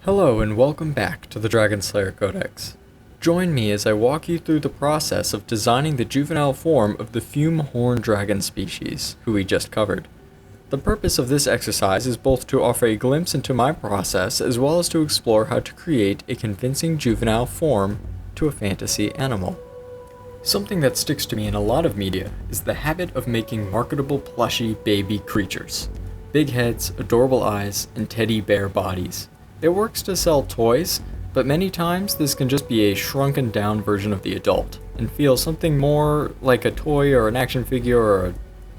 Hello and welcome back to the Dragon Slayer Codex. Join me as I walk you through the process of designing the juvenile form of the fume-horn dragon species, who we just covered. The purpose of this exercise is both to offer a glimpse into my process as well as to explore how to create a convincing juvenile form to a fantasy animal. Something that sticks to me in a lot of media is the habit of making marketable plushy baby creatures. Big heads, adorable eyes, and teddy bear bodies. It works to sell toys, but many times this can just be a shrunken down version of the adult, and feel something more like a toy or an action figure or a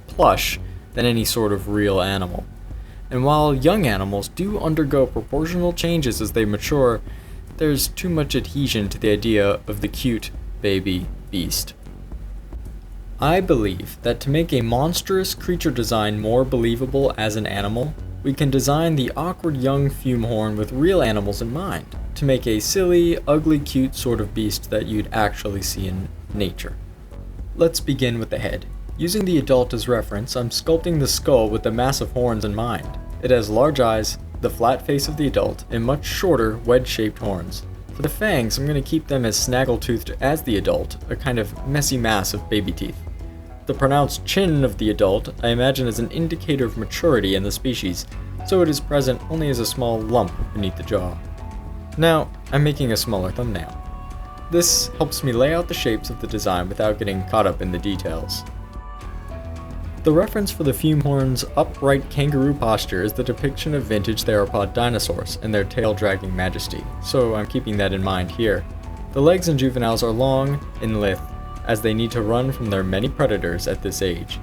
plush than any sort of real animal. And while young animals do undergo proportional changes as they mature, there's too much adhesion to the idea of the cute baby beast. I believe that to make a monstrous creature design more believable as an animal, we can design the awkward young fumehorn with real animals in mind, to make a silly, ugly, cute sort of beast that you'd actually see in nature. Let's begin with the head. Using the adult as reference, I'm sculpting the skull with the massive horns in mind. It has large eyes, the flat face of the adult, and much shorter, wedge-shaped horns. For the fangs, I'm going to keep them as snaggle-toothed as the adult, a kind of messy mass of baby teeth. The pronounced chin of the adult I imagine as an indicator of maturity in the species, so it is present only as a small lump beneath the jaw. Now, I'm making a smaller thumbnail. This helps me lay out the shapes of the design without getting caught up in the details. The reference for the fumehorn's upright kangaroo posture is the depiction of vintage theropod dinosaurs and their tail-dragging majesty, so I'm keeping that in mind here. The legs in juveniles are long and lithe, as they need to run from their many predators at this age.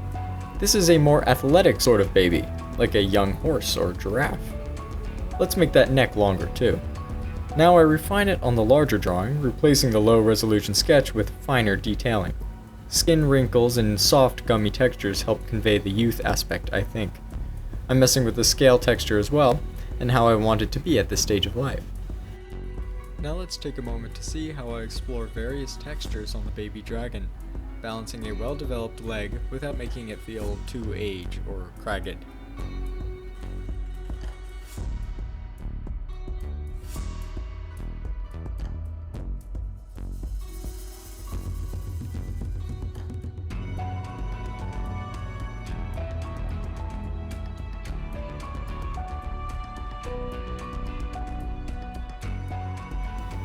This is a more athletic sort of baby, like a young horse or giraffe. Let's make that neck longer too. Now I refine it on the larger drawing, replacing the low-resolution sketch with finer detailing. Skin wrinkles and soft gummy textures help convey the youth aspect, I think. I'm messing with the scale texture as well, and how I want it to be at this stage of life. Now let's take a moment to see how I explore various textures on the baby dragon, balancing a well-developed leg without making it feel too aged or cragged.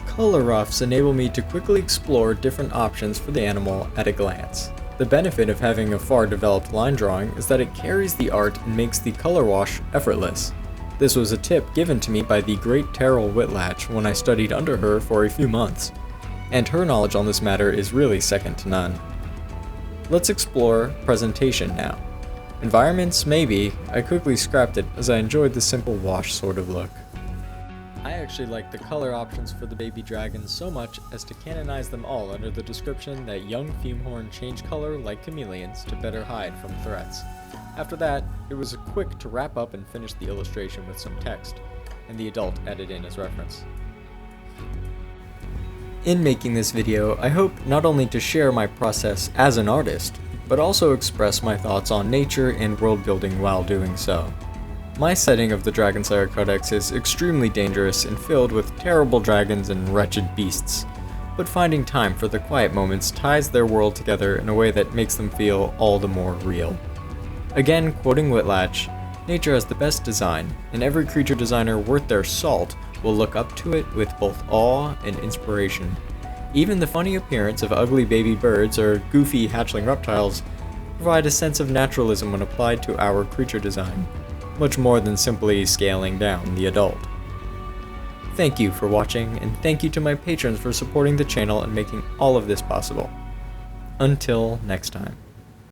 Color roughs enable me to quickly explore different options for the animal at a glance. The benefit of having a far developed line drawing is that it carries the art and makes the color wash effortless. This was a tip given to me by the great Terrell Whitlatch when I studied under her for a few months, and her knowledge on this matter is really second to none. Let's explore presentation now. Environments, maybe. I quickly scrapped it as I enjoyed the simple wash sort of look. I actually like the color options for the baby dragons so much as to canonize them all under the description that young fumehorn change color like chameleons to better hide from threats. After that, it was quick to wrap up and finish the illustration with some text, and the adult added in as reference. In making this video, I hope not only to share my process as an artist, but also express my thoughts on nature and world building while doing so. My setting of the Dragon Slayer Codex is extremely dangerous and filled with terrible dragons and wretched beasts, but finding time for the quiet moments ties their world together in a way that makes them feel all the more real. Again, quoting Whitlatch, nature has the best design, and every creature designer worth their salt will look up to it with both awe and inspiration. Even the funny appearance of ugly baby birds or goofy hatchling reptiles provide a sense of naturalism when applied to our creature design, much more than simply scaling down the adult. Thank you for watching, and thank you to my patrons for supporting the channel and making all of this possible. Until next time.